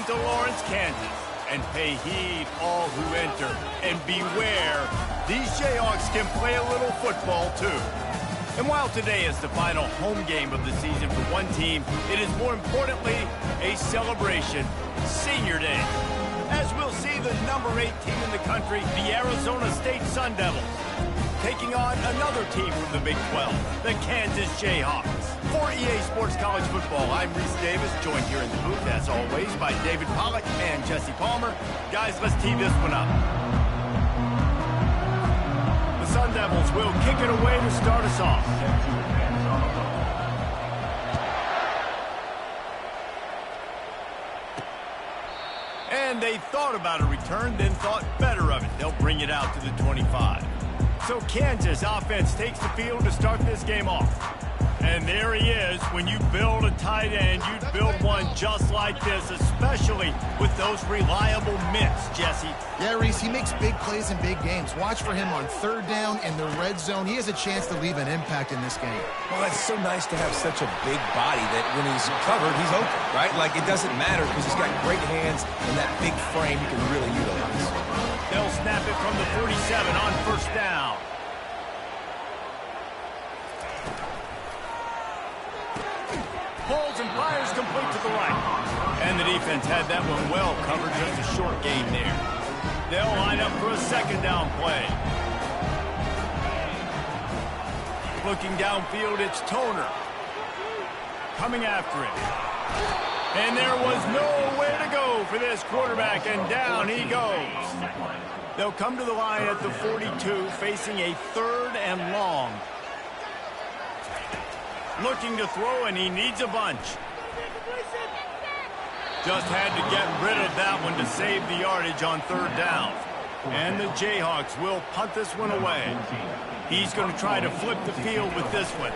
Welcome to Lawrence, Kansas, and pay heed all who enter, and beware, these Jayhawks can play a little football too. And while today is the final home game of the season for one team, it is more importantly a celebration, Senior Day, as we'll see the number 8 team in the country, the Arizona State Sun Devils, taking on another team from the Big 12, the Kansas Jayhawks. For EA Sports College Football, I'm Reese Davis, joined here in the booth, as always, by David Pollack and Jesse Palmer. Guys, let's tee this one up. The Sun Devils will kick it away to start us off. And they thought about a return, then thought better of it. They'll bring it out to the 25. So Kansas offense takes the field to start this game off. And there he is. When you build a tight end, you build one just like this, especially with those reliable mitts, Jesse. Yeah, Reese, he makes big plays in big games. Watch for him on third down in the red zone. He has a chance to leave an impact in this game. Well, it's so nice to have such a big body that when he's covered, he's open, right? Like, it doesn't matter because he's got great hands and that big frame he can really utilize. They'll snap it from the 47 on first down. Pulls and fires complete to the right. And the defense had that one well covered, just a short gain there. They'll line up for a second down play. Looking downfield, it's Toner. Coming after it. And there was nowhere to go for this quarterback, and down he goes. They'll come to the line at the 42, facing a third and long. Looking to throw, and he needs a bunch. Just had to get rid of that one to save the yardage on third down. And the Jayhawks will punt this one away. He's going to try to flip the field with this one.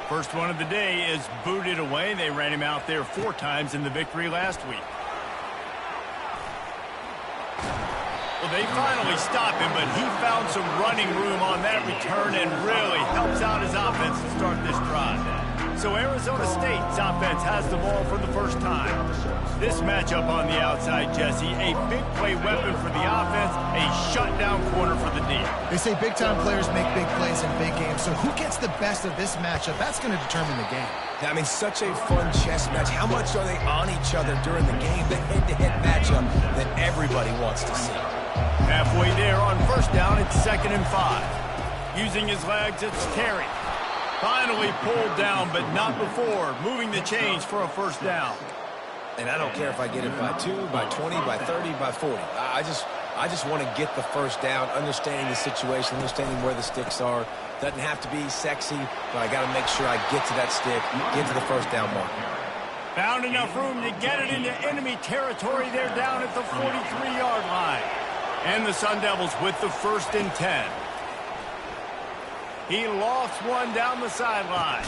First one of the day is booted away. They ran him out there 4 times in the victory last week. Well, they finally stop him, but he found some running room on that return and really helps out his offense to start this drive. So Arizona State's offense has the ball for the first time. This matchup on the outside, Jesse, a big play weapon for the offense, a shutdown corner for the D. They say big-time players make big plays in big games, so who gets the best of this matchup? That's going to determine the game. I mean, such a fun chess match. How much are they on each other during the game? The head-to-head matchup that everybody wants to see. Halfway there on first down, it's 2nd and 5. Using his legs, it's Terry. Finally pulled down, but not before. Moving the chains for a first down. And I don't care if I get it by 2, by 20, by 30, by 40. I just want to get the first down, understanding the situation, understanding where the sticks are. Doesn't have to be sexy, but I got to make sure I get to that stick, get to the first down mark. Found enough room to get it into enemy territory. They're down at the 43-yard line. And the Sun Devils with the 1st and 10. He lost one down the sideline.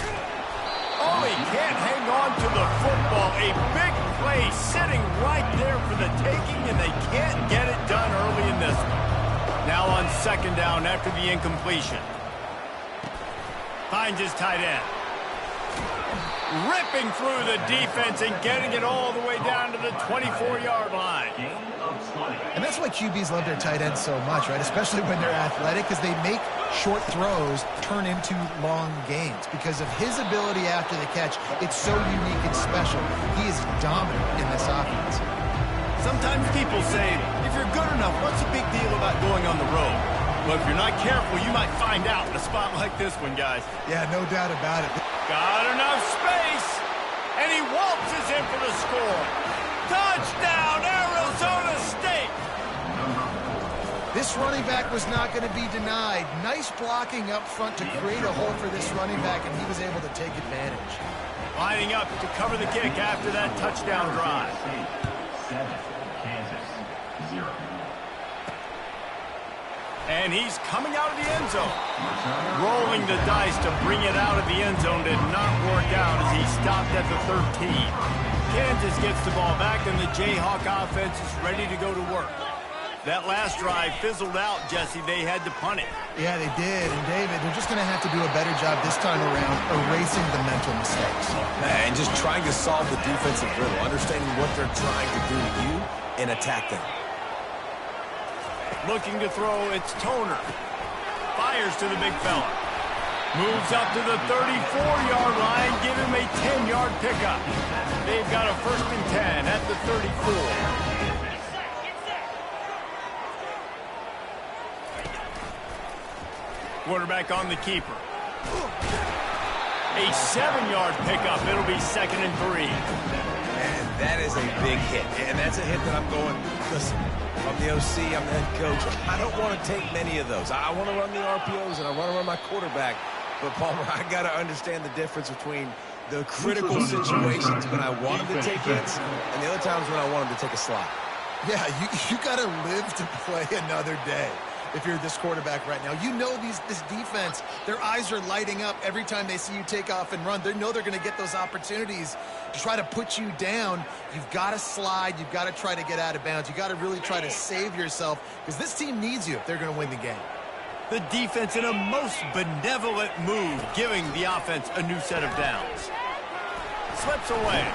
Oh, he can't hang on to the football. A big play sitting right there for the taking, and they can't get it done early in this one. Now on 2nd down after the incompletion. Finds his tight end. Ripping through the defense and getting it all the way down to the 24-yard line. And that's why QBs love their tight ends so much, right? Especially when they're athletic, because they make short throws turn into long gains. Because of his ability after the catch, it's so unique and special. He is dominant in this offense. Sometimes people say, if you're good enough, what's the big deal about going on the road? Well, if you're not careful, you might find out in a spot like this one, guys. Yeah, no doubt about it. Got enough space, and he waltzes in for the score. Touchdown, Arizona State! This running back was not going to be denied. Nice blocking up front to create a hole for this running back, and he was able to take advantage. Lining up to cover the kick after that touchdown drive. 7, Kansas, 0. And he's coming out of the end zone. Rolling the dice to bring it out of the end zone did not work out as he stopped at the 13. Kansas gets the ball back, and the Jayhawk offense is ready to go to work. That last drive fizzled out, Jesse. They had to punt it. Yeah, they did. And, David, they're just going to have to do a better job this time around erasing the mental mistakes. And just trying to solve the defensive riddle, understanding what they're trying to do to you and attack them. Looking to throw, it's Toner. Fires to the big fella. Moves up to the 34-yard line, give him a 10-yard pickup. They've got a 1st and 10 at the 34. Quarterback on the keeper. A 7-yard pickup. It'll be 2nd and 3. And that is a big hit. And that's a hit that I'm going, listen, I'm the OC, I'm the head coach. I don't want to take many of those. I want to run the RPOs and I want to run my quarterback. But, Palmer, I got to understand the difference between the critical situations when I want him to take hits and the other times when I want him to take a slot. Yeah, you got to live to play another day. If you're this quarterback right now, you know this defense, their eyes are lighting up every time they see you take off and run. They know they're going to get those opportunities to try to put you down. You've got to slide. You've got to try to get out of bounds. You've got to really try to save yourself because this team needs you if they're going to win the game. The defense in a most benevolent move, giving the offense a new set of downs. Slips away.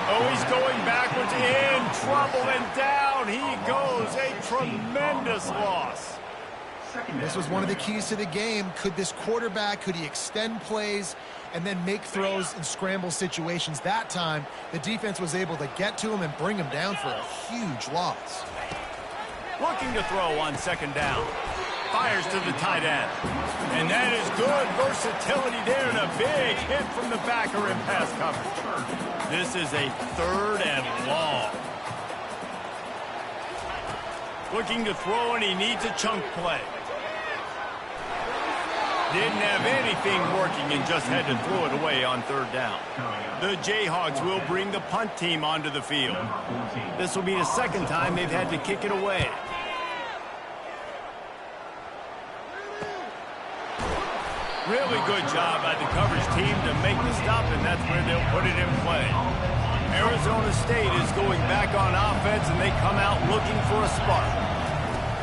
Oh, he's going backwards, in trouble, and down he goes. A tremendous loss. This was one of the keys to the game. Could this quarterback, could he extend plays and then make throws in scramble situations? That time, the defense was able to get to him and bring him down for a huge loss. Looking to throw on 2nd down. Fires to the tight end. And that is good versatility there and a big hit from the backer in pass coverage. This is a 3rd and long. Looking to throw and he needs a chunk play. Didn't have anything working and just had to throw it away on 3rd down. The Jayhawks will bring the punt team onto the field. This will be the 2nd time they've had to kick it away. Really good job by the coverage team to make the stop, and that's where they'll put it in play. Arizona State is going back on offense, and they come out looking for a spark.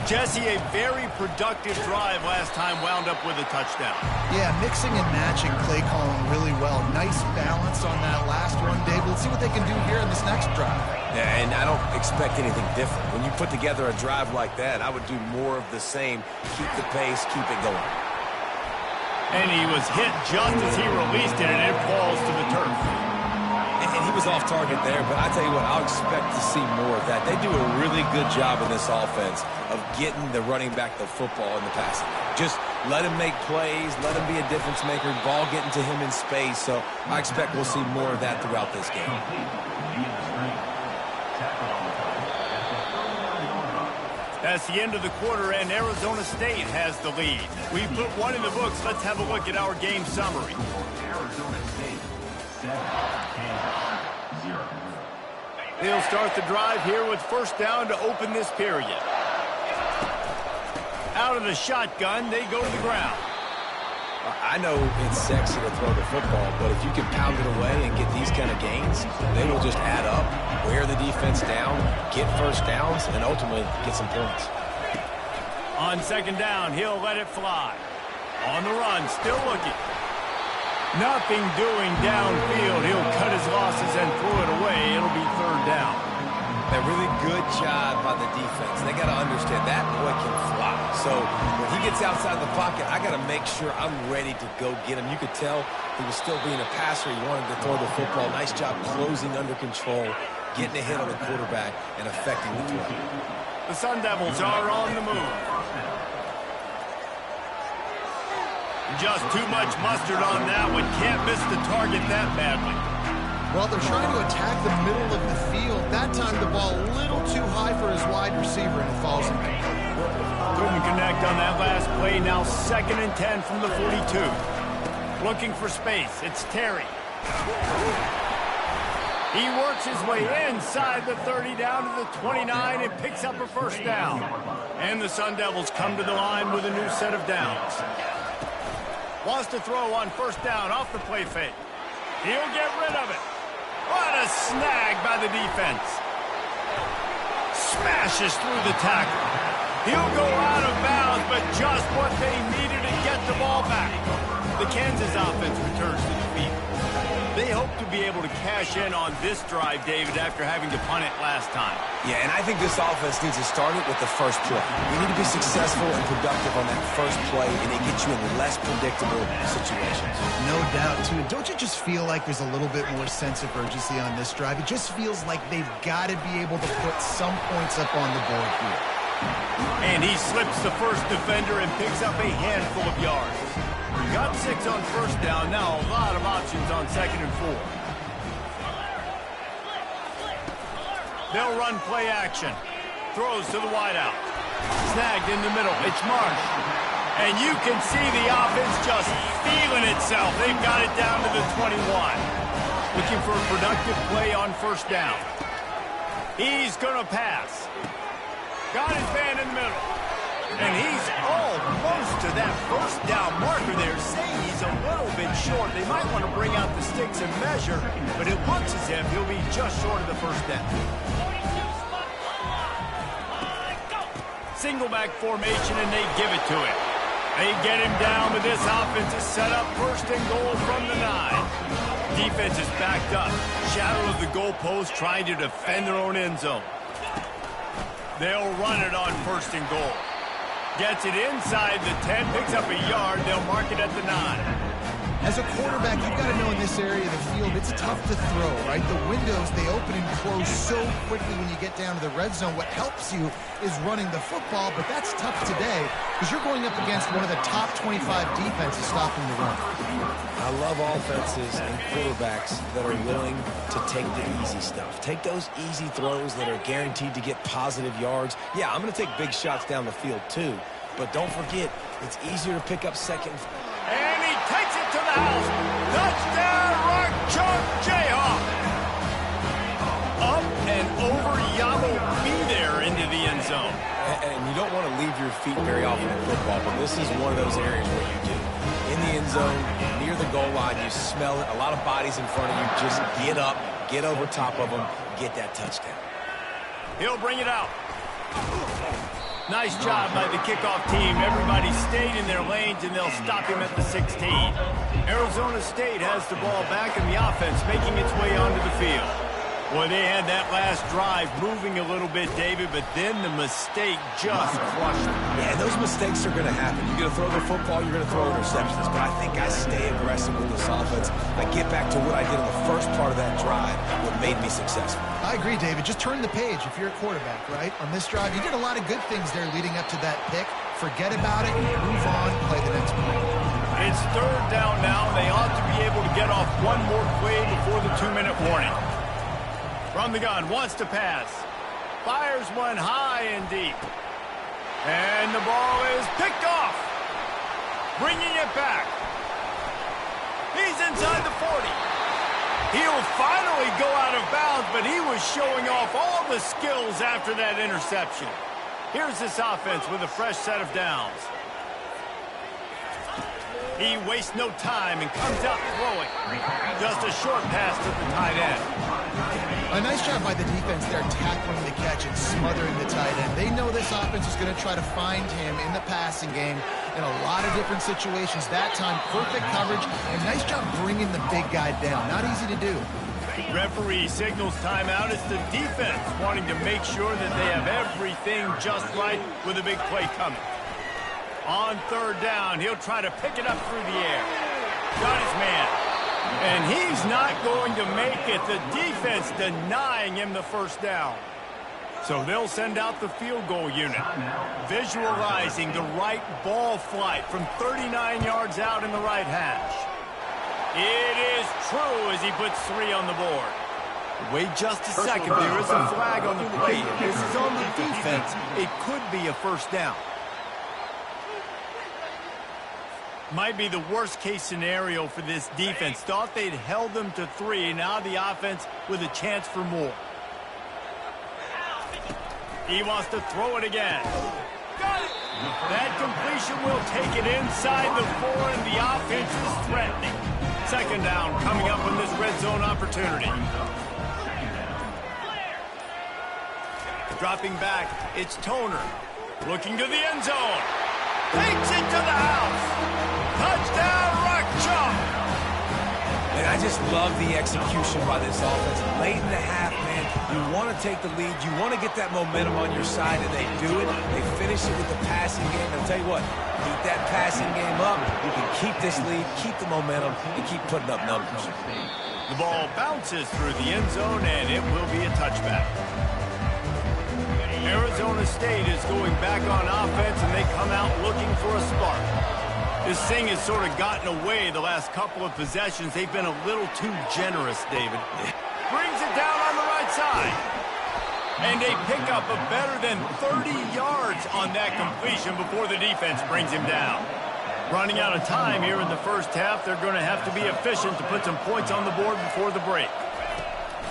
Jesse, a very productive drive last time, wound up with a touchdown. Yeah, mixing and matching play calling really well. Nice balance on that last one, Dave. Let's see what they can do here in this next drive. Yeah, and I don't expect anything different. When you put together a drive like that, I would do more of the same. Keep the pace, keep it going. And he was hit just as he released it, and it falls to the turf. And he was off target there, but I tell you what, I'll expect to see more of that. They do a really good job in this offense of getting the running back the football in the passing game. Just let him make plays, let him be a difference maker, ball getting to him in space. So I expect we'll see more of that throughout this game. That's the end of the quarter, and Arizona State has the lead. We put one in the books. Let's have a look at our game summary. Arizona State, 7, Kansas, 0. They'll start the drive here with 1st down to open this period. Out of the shotgun, they go to the ground. I know it's sexy to throw the football, but if you can pound it away and get these kind of gains, they will just add up, wear the defense down, get 1st downs, and ultimately get some points. On 2nd down, he'll let it fly. On the run, still looking. Nothing doing downfield. He'll cut his losses and throw it away. It'll be 3rd down. A really good job by the defense. They got to understand that boy can fly. So when he gets outside the pocket, I got to make sure I'm ready to go get him. You could tell he was still being a passer. He wanted to throw the football. Nice job closing under control, getting a hit on the quarterback, and affecting the throw. The Sun Devils are on the move. Just too much mustard on that one. Can't miss the target that badly. Well, they're trying to attack the middle of the field. That time the ball a little too high for his wide receiver, and it falls incomplete. Couldn't connect on that last play. Now 2nd and 10 from the 42. Looking for space. It's Terry. He works his way inside the 30 down to the 29 and picks up a 1st down. And the Sun Devils come to the line with a new set of downs. Wants to throw on 1st down off the play fake. He'll get rid of it. What a snag by the defense. smashes through the tackle. He'll go out of bounds, but just what they needed to get the ball back. The Kansas offense returns to the field. They hope to be able to cash in on this drive, David, after having to punt it last time. Yeah, and I think this offense needs to start it with the first play. You need to be successful and productive on that first play, and it gets you in less predictable situations. No doubt, too. Don't you just feel like there's a little bit more sense of urgency on this drive? It just feels like they've got to be able to put some points up on the board here. And he slips the first defender and picks up a handful of yards. Got 6 on first down. Now a lot of options on 2nd and 4. They'll run play action. Throws to the wideout. Snagged in the middle. It's Marsh. And you can see the offense just feeling itself. They've got it down to the 21. Looking for a productive play on first down. He's going to pass. Got his man in the middle. And he's almost to that first down marker there, saying he's a little bit short. They might want to bring out the sticks and measure, but it looks as if he'll be just short of the first down. Single back formation, and they give it to him. They get him down, but this offense is set up 1st and goal from the 9. Defense is backed up. Shadow of the goalpost trying to defend their own end zone. They'll run it on 1st and goal. Gets it inside the 10, picks up a yard. They'll mark it at the 9. As a quarterback, you've got to know in this area of the field, it's tough to throw, right? The windows, they open and close so quickly when you get down to the red zone. What helps you is running the football, but that's tough today because you're going up against one of the top 25 defenses stopping the run. I love offenses and quarterbacks that are willing to take the easy stuff. Take those easy throws that are guaranteed to get positive yards. Yeah, I'm going to take big shots down the field too, but don't forget, it's easier to pick up second. And he takes it to the house. Touchdown, Rock Chalk Jayhawk. Up and over, Yamo be there into the end zone. And you don't want to leave your feet very often in football, but this is one of those areas where you do. In the end zone, near the goal line, you smell it. A lot of bodies in front of you. Just get up, get over top of them, get that touchdown. He'll bring it out. Nice job by the kickoff team. Everybody stayed in their lanes, and they'll stop him at the 16. Arizona State has the ball back, and the offense making its way onto the field. Boy, they had that last drive moving a little bit, David, but then the mistake just crushed them. Yeah, and those mistakes are going to happen. You're going to throw the football, you're going to throw interceptions, but I think I stay aggressive with this offense. I get back to what I did in the first part of that drive, what made me successful. I agree, David. Just turn the page if you're a quarterback, right? On this drive, you did a lot of good things there leading up to that pick. Forget about it, move on, play the next play. It's 3rd down now. They ought to be able to get off one more play before the 2-minute warning. From the gun, wants to pass. Fires one high and deep. And the ball is picked off. Bringing it back. He's inside the 40. He'll finally go out of bounds, but he was showing off all the skills after that interception. Here's this offense with a fresh set of downs. He wastes no time and comes out throwing. Just a short pass to the tight end. A nice job by the defense there tackling the catch and smothering the tight end. They know this offense is going to try to find him in the passing game in a lot of different situations. That time, perfect coverage, and nice job bringing the big guy down. Not easy to do. Referee signals timeout. It's the defense wanting to make sure that they have everything just right with a big play coming. On 3rd down, he'll try to pick it up through the air. Got his man. And he's not going to make it. The defense denying him the first down. So they'll send out the field goal unit. Visualizing the right ball flight from 39 yards out in the right hash. It is true as he puts 3 on the board. Wait just a second. There is a flag on the play. This is on the defense. It could be a first down. Might be the worst-case scenario for this defense. Thought they'd held them to 3. Now the offense with a chance for more. He wants to throw it again. Got it. That completion will take it inside the 4, and the offense is threatening. 2nd down coming up on this red zone opportunity. Dropping back, it's Toner. Looking to the end zone. Takes it to the house. Touchdown, Rock Chalk. And I just love the execution by this offense. Late in the half, man, you want to take the lead. You want to get that momentum on your side, and they do it. They finish it with the passing game. I'll tell you what, keep that passing game up. You can keep this lead, keep the momentum, and keep putting up numbers. The ball bounces through the end zone, and it will be a touchback. Arizona State is going back on offense, and they come out looking for a spark. This thing has sort of gotten away the last couple of possessions. They've been a little too generous, David. Brings it down on the right side. And they pick up a better than 30 yards on that completion before the defense brings him down. Running out of time here in the first half, they're going to have to be efficient to put some points on the board before the break.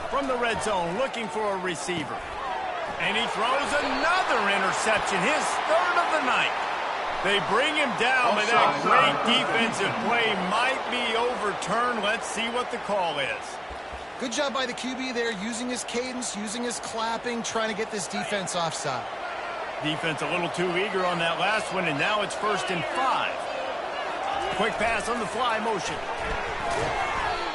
From the red zone, looking for a receiver. And he throws another interception, his third of the night. They bring him down, but that great defensive play might be overturned. Let's see what the call is. Good job by the QB there, using his cadence, using his clapping, trying to get this defense offside. Defense a little too eager on that last one, and now it's 1st and 5. Quick pass on the fly motion.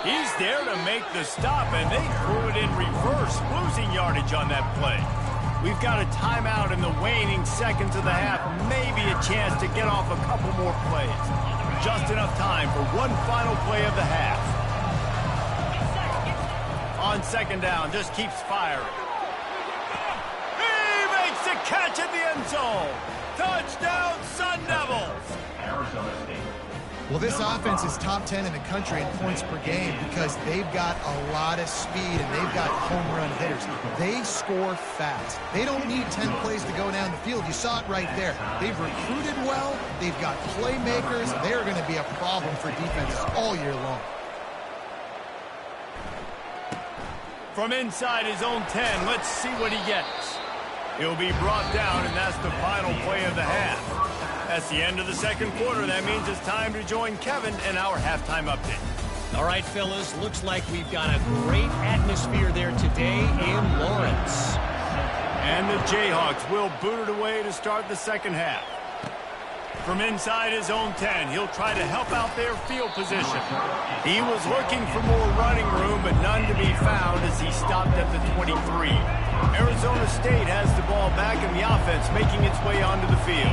He's there to make the stop, and they threw it in reverse, losing yardage on that play. We've got a timeout in the waning seconds of the half, maybe a chance to get off a couple more plays. Just enough time for one final play of the half. On second down, just keeps firing. He makes the catch at the end zone. Touchdown, Sun Devils. Arizona State. Well, this offense is top 10 in the country in points per game because they've got a lot of speed and they've got home run hitters. They score fast. They don't need 10 plays to go down the field. You saw it right there. They've recruited well. They've got playmakers. They're going to be a problem for defenses all year long. From inside his own 10, let's see what he gets. He'll be brought down, and that's the final play of the half. That's the end of the second quarter. That means it's time to join Kevin in our halftime update. All right, fellas, looks like we've got a great atmosphere there today in Lawrence. And the Jayhawks will boot it away to start the second half. From inside his own 10, he'll try to help out their field position. He was looking for more running room, but none to be found as he stopped at the 23. Arizona State has the ball back in the offense, making its way onto the field.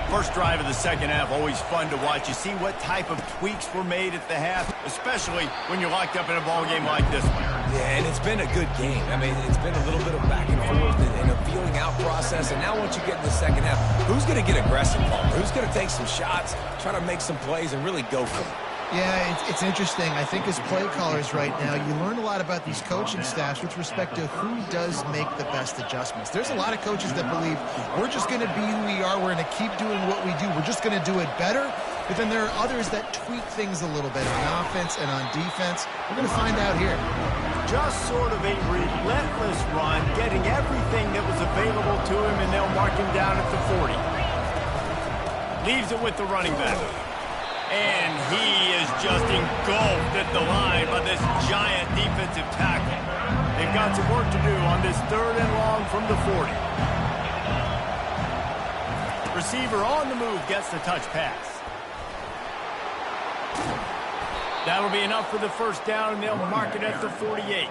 First drive of the second half, always fun to watch. You see what type of tweaks were made at the half, especially when you're locked up in a ball game like this one. Yeah, and it's been a good game. I mean, it's been a little bit of back and forth and a feeling out process. And now once you get in the second half, who's going to get aggressive, Paul? Who's going to take some shots, try to make some plays, and really go for it? Yeah, it's interesting. I think as play callers right now, you learn a lot about these coaching staffs with respect to who does make the best adjustments. There's a lot of coaches that believe we're just going to be who we are. We're going to keep doing what we do. We're just going to do it better. But then there are others that tweak things a little bit on offense and on defense. We're going to find out here. Just sort of a relentless run, getting everything that was available to him, and they'll mark him down at the 40. Leaves it with the running back. And he is just engulfed at the line by this giant defensive tackle. They've got some work to do on this 3rd and long from the 40. Receiver on the move gets the touch pass. That'll be enough for the first down, and they'll mark it at the 48.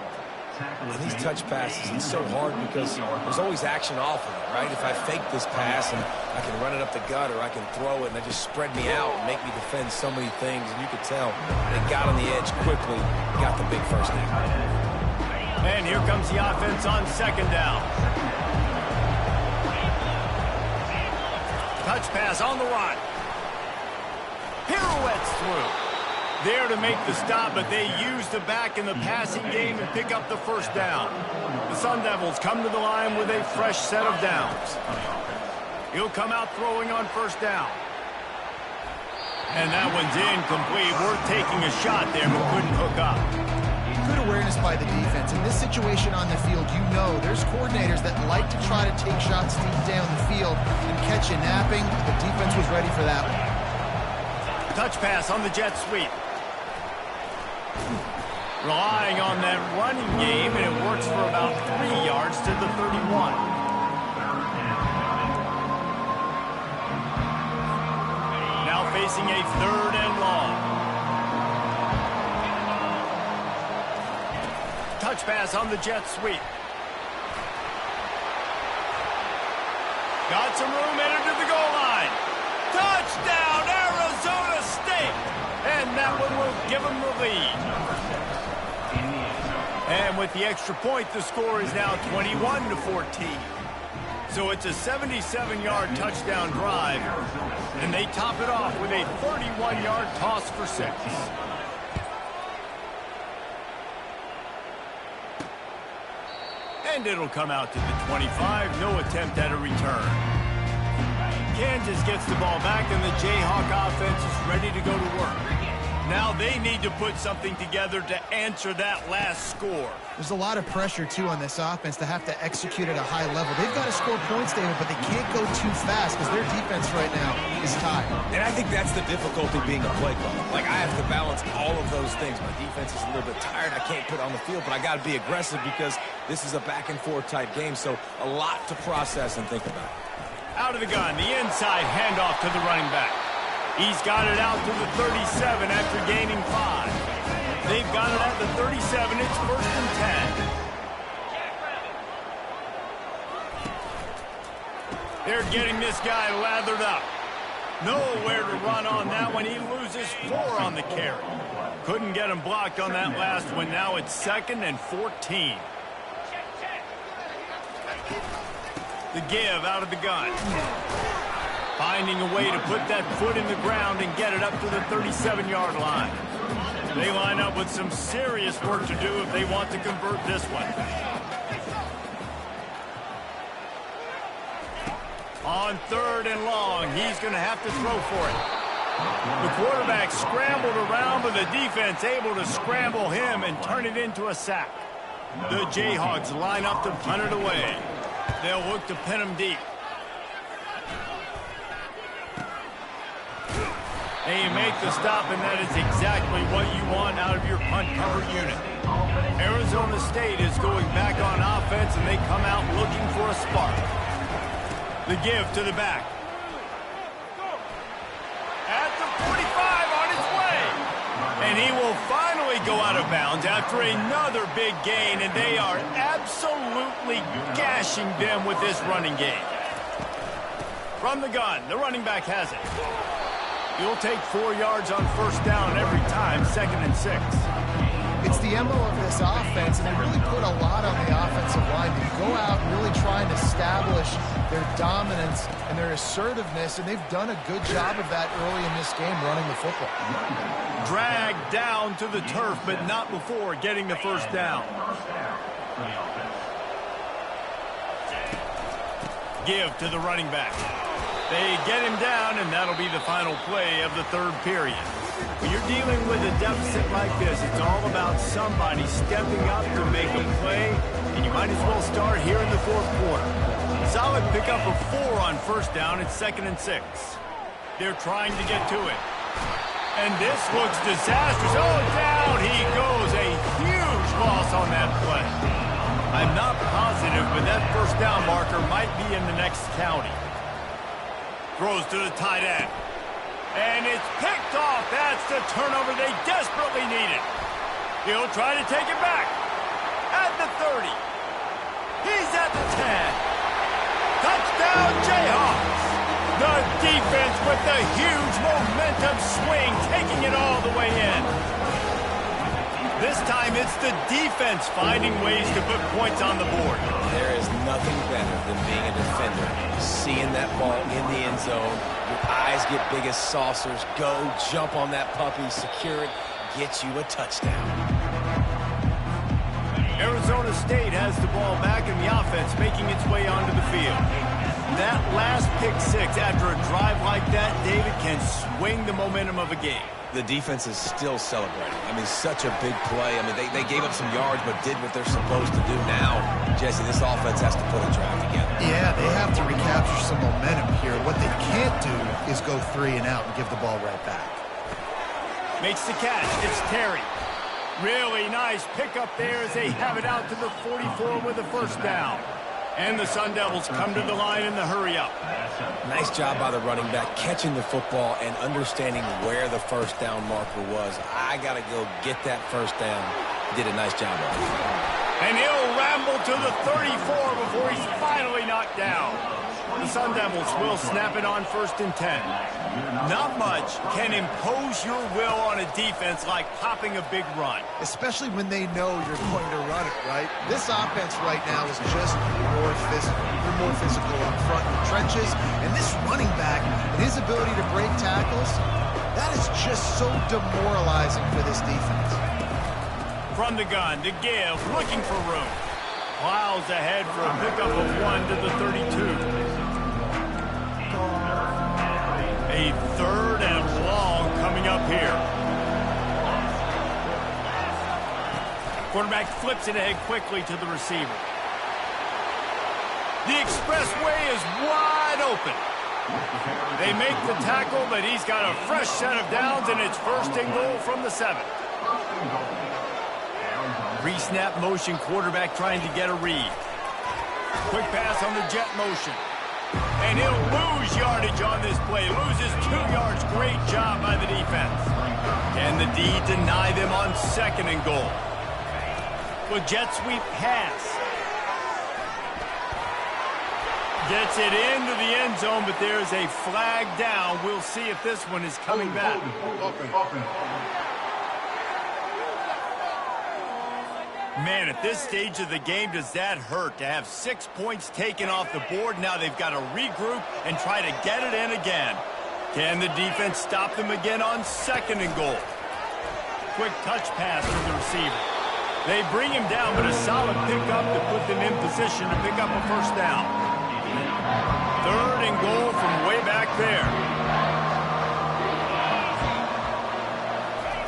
And these touch passes, it's so hard because there's always action off of it, right? If I fake this pass and I can run it up the gut or I can throw it and they just spread me out and make me defend so many things. And you could tell they got on the edge quickly, got the big first down. And here comes the offense on second down. Touch pass on the run. Pirouettes through. There to make the stop, but they use the back in the passing game and pick up the first down. The Sun Devils come to the line with a fresh set of downs. He'll come out throwing on first down. And that one's incomplete. Worth taking a shot there, but couldn't hook up. Good awareness by the defense. In this situation on the field, you know there's coordinators that like to try to take shots deep down the field and catch you napping. The defense was ready for that one. Touch pass on the jet sweep. Relying on that running game, and it works for about 3 yards to the 31. facing a 3rd and long. Touch pass on the jet sweep. Got some room, entered to the goal line. Touchdown, Arizona State! And that one will give them the lead. And with the extra point, the score is now 21-14. So it's a 77-yard touchdown drive, and they top it off with a 31-yard toss for 6. And it'll come out to the 25. No attempt at a return. Kansas gets the ball back, and the Jayhawk offense is ready to go to work. Now they need to put something together to answer that last score. There's a lot of pressure, too, on this offense to have to execute at a high level. They've got to score points, David, but they can't go too fast because their defense right now is tired. And I think that's the difficulty being a play caller. Like, I have to balance all of those things. My defense is a little bit tired. I can't put on the field, but I got to be aggressive because this is a back-and-forth type game, so a lot to process and think about. Out of the gun, the inside handoff to the running back. He's got it out to the 37 after gaining 5. They've got it at the 37. It's 1st and 10. They're getting this guy lathered up. Nowhere to run on that one. He loses 4 on the carry. Couldn't get him blocked on that last one. Now it's 2nd and 14. The give out of the gun. Finding a way to put that foot in the ground and get it up to the 37-yard line. They line up with some serious work to do if they want to convert this one. On 3rd and long, he's going to have to throw for it. The quarterback scrambled around, but the defense able to scramble him and turn it into a sack. The Jayhawks line up to punt it away. They'll look to pin him deep. They make the stop, and that is exactly what you want out of your punt cover unit. Arizona State is going back on offense, and they come out looking for a spark. The give to the back. At the 45 on its way. And he will finally go out of bounds after another big gain, and they are absolutely gashing them with this running game. From the gun, the running back has it. He'll take 4 yards on 1st down every time, 2nd and 6. It's the MO of this offense, and they really put a lot on the offensive line to go out and really try and establish their dominance and their assertiveness, and they've done a good job of that early in this game running the football. Dragged down to the turf, but not before getting the 1st down. Give to the running back. They get him down, and that'll be the final play of the 3rd period. When you're dealing with a deficit like this, it's all about somebody stepping up to make a play, and you might as well start here in the 4th quarter. Solid pickup of 4 on 1st down. It's 2nd and 6. They're trying to get to it. And this looks disastrous. Oh, down he goes. A huge loss on that play. I'm not positive, but that 1st down marker might be in the next county. Throws to the tight end. And it's picked off. That's the turnover they desperately needed. He'll try to take it back. At the 30. He's at the 10. Touchdown, Jayhawks. The defense with the huge momentum swing, taking it all the way in. This time it's the defense finding ways to put points on the board. There is nothing better than being a defender. Seeing that ball in the end zone, your eyes get big as saucers, go, jump on that puppy, secure it, get you a touchdown. Arizona State has the ball back and the offense making its way onto the field. That last pick 6 after a drive like that, David, can swing the momentum of a game. The defense is still celebrating. I mean, such a big play. I mean, they gave up some yards but did what they're supposed to do. Now, Jesse, this offense has to put a drive together. Yeah, they have to recapture some momentum here. What they can't do is go 3 and out and give the ball right back. Makes the catch. It's Terry. Really nice pickup there as they have it out to the 44 with the 1st down. And the Sun Devils come to the line in the hurry-up. Nice job by the running back, catching the football and understanding where the first down marker was. I got to go get that first down. He did a nice job of it. And he'll ramble to the 34 before he's finally knocked down. The Sun Devils will snap it on 1st and 10. Not much can impose your will on a defense like popping a big run. Especially when they know you're going to run it, right? This offense right now is just more physical. They're more physical up front in the trenches. And this running back and his ability to break tackles, that is just so demoralizing for this defense. From the gun to give, looking for room. Plows ahead for a pickup of 1 to the 32. A 3rd and long coming up here. Quarterback flips it ahead quickly to the receiver. The expressway is wide open. They make the tackle, but he's got a fresh set of downs, and it's 1st and goal from the 7. Re-snap motion, quarterback trying to get a read. Quick pass on the jet motion. And he'll lose yardage on this play. Loses 2 yards. Great job by the defense. Can the D deny them on 2nd and goal? With jet sweep pass. Gets it into the end zone, but there's a flag down. We'll see if this one is coming back. Man, at this stage of the game, does that hurt to have 6 points taken off the board? Now they've got to regroup and try to get it in again. Can the defense stop them again on 2nd and goal? Quick touch pass to the receiver. They bring him down, but a solid pickup to put them in position to pick up a 1st down. 3rd and goal from way back there.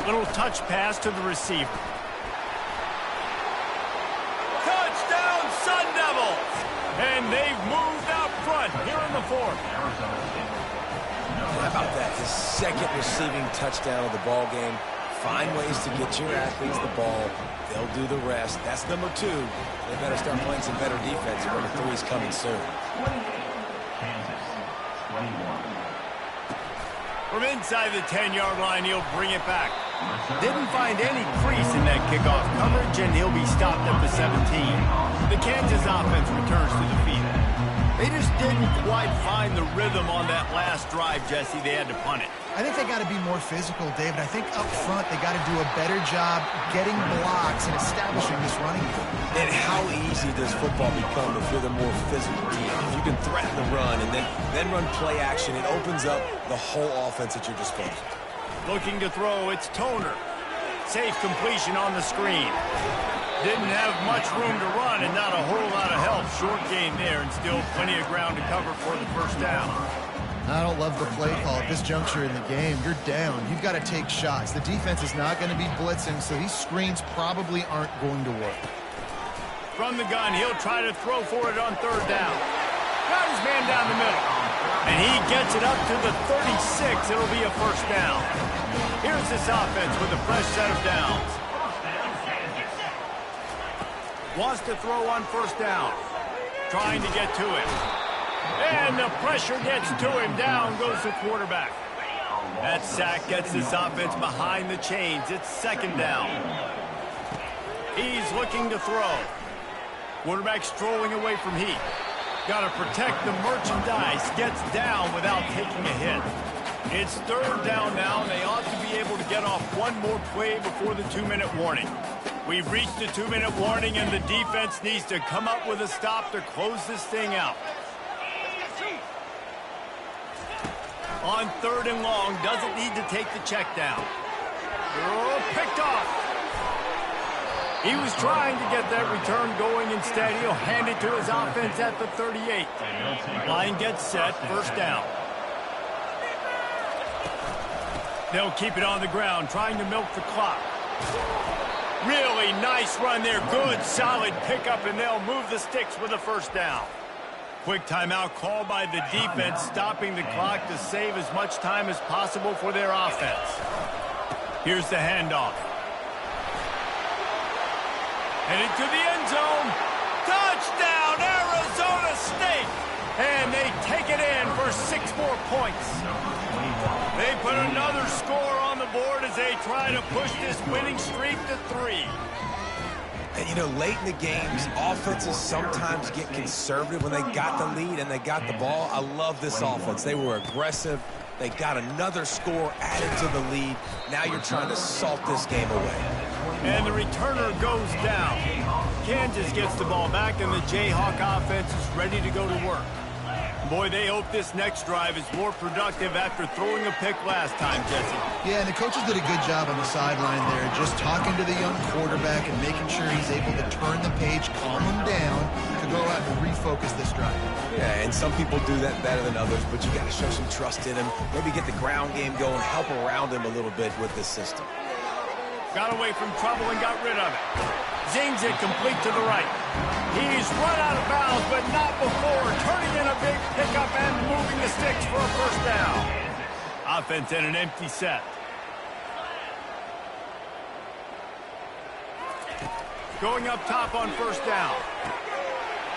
Little touch pass to the receiver. Sun Devils! And they've moved out front here in the 4th. How about that? His 2nd receiving touchdown of the ball game. Find ways to get your athletes the ball. They'll do the rest. That's number 2. They better start playing some better defense. Number 3 is coming soon. Kansas, 21. From inside the 10-yard line, he'll bring it back. Didn't find any crease in that kickoff coverage, and he'll be stopped at the 17. The Kansas offense returns to the field. They just didn't quite find the rhythm on that last drive, Jesse. They had to punt it. I think they got to be more physical, David. I think up front they got to do a better job getting blocks and establishing this running game. And how easy does football become if you're the more physical team? If you can threaten the run and then run play action, it opens up the whole offense at your disposal. Looking to throw, it's Toner. Safe completion on the screen. Didn't have much room to run and not a whole lot of help. Short game there and still plenty of ground to cover for the 1st down. I don't love the play call at this juncture in the game. You're down. You've got to take shots. The defense is not going to be blitzing, so these screens probably aren't going to work. From the gun, he'll try to throw for it on 3rd down. Got his man down the middle. And he gets it up to the 36. It'll be a 1st down. Here's this offense with a fresh set of downs. Wants to throw on 1st down. Trying to get to it. And the pressure gets to him. Down goes the quarterback. That sack gets this offense behind the chains. It's 2nd down. He's looking to throw. Quarterback strolling away from heat. Got to protect the merchandise. Gets down without taking a hit. It's 3rd down now, and they ought to be able to get off one more play before the 2-minute warning. We've reached the 2-minute warning, and the defense needs to come up with a stop to close this thing out. On 3rd and long, doesn't need to take the check down. Oh, picked off. He was trying to get that return going. Instead, he'll hand it to his offense at the 38. Line gets set, 1st down. They'll keep it on the ground, trying to milk the clock. Really nice run there. Good, solid pickup, and they'll move the sticks with a 1st down. Quick timeout called by the defense, stopping the clock to save as much time as possible for their offense. Here's the handoff. Headed to the end zone. Touchdown, Arizona! take it in for 6 more points. They put another score on the board as they try to push this winning streak to 3. And, you know, late in the games, offenses sometimes get conservative when they got the lead and they got the ball. I love this offense. They were aggressive. They got another score added to the lead. Now you're trying to salt this game away. And the returner goes down. Kansas gets the ball back, and the Jayhawk offense is ready to go to work. Boy, they hope this next drive is more productive after throwing a pick last time, Jesse. Yeah, and the coaches did a good job on the sideline there, just talking to the young quarterback and making sure he's able to turn the page, calm him down, to go out and refocus this drive. Yeah, and some people do that better than others, but you got to show some trust in him. Maybe get the ground game going, help around him a little bit with this system. Got away from trouble and got rid of it. Zings it complete to the right. He's run out of bounds, but not before turning in a big pickup and moving the sticks for a first down. Offense in an empty set. Going up top on first down.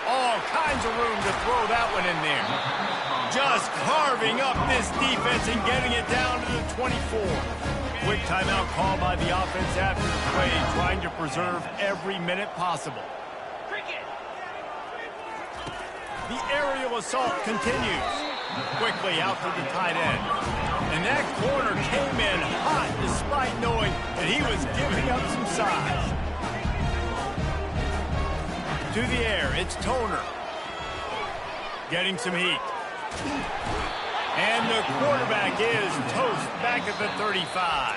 All kinds of room to throw that one in there. Just carving up this defense and getting it down to the 24. Quick timeout call by the offense after the play, trying to preserve every minute possible. The aerial assault continues. Quickly out to the tight end. And that corner came in hot despite knowing that he was giving up some size. To the air, it's Toner. Getting some heat. And the quarterback is toast back at the 35.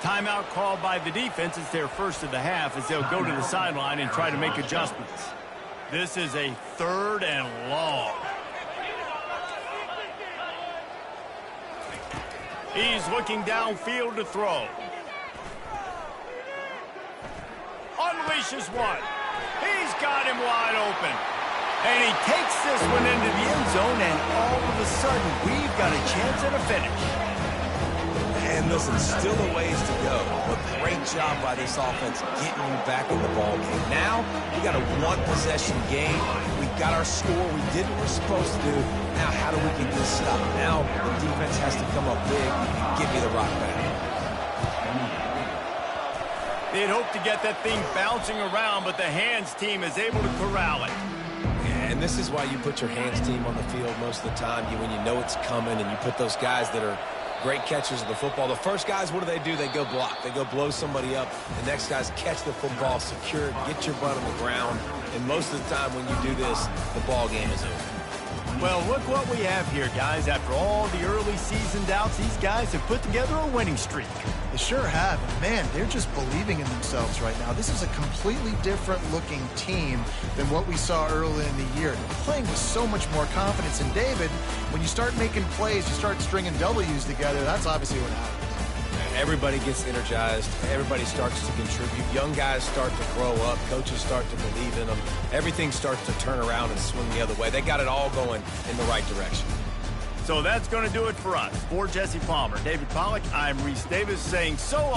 Timeout called by the defense. It's their first of the half as they'll go to the sideline and try to make adjustments. This is a 3rd and long. He's looking downfield to throw. Unleashes one. He's got him wide open. And he takes this one into the end zone, and all of a sudden, we've got a chance at a finish. And listen, still a ways to go, but great job by this offense getting you back in the ball game. Now, we got a one-possession game. We got our score. We did what we're supposed to do. Now, how do we get this stopped? Now, the defense has to come up big and give me the rock back. They'd hoped to get that thing bouncing around, but the hands team is able to corral it. And this is why you put your hands team on the field most of the time, when you know it's coming, and you put those guys that are great catchers of the football. The first guys, what do? They go block. They go blow somebody up. The next guys catch the football, secure it, get your butt on the ground. And most of the time when you do this, the ball game is over. Well, look what we have here, guys. After all the early season doubts, these guys have put together a winning streak. They sure have. Man, they're just believing in themselves right now. This is a completely different-looking team than what we saw early in the year. They're playing with so much more confidence. And, David, when you start making plays, you start stringing W's together, that's obviously what happens. Everybody gets energized. Everybody starts to contribute. Young guys start to grow up. Coaches start to believe in them. Everything starts to turn around and swing the other way. They got it all going in the right direction. So that's going to do it for us. For Jesse Palmer, David Pollack, I'm Reese Davis saying so long.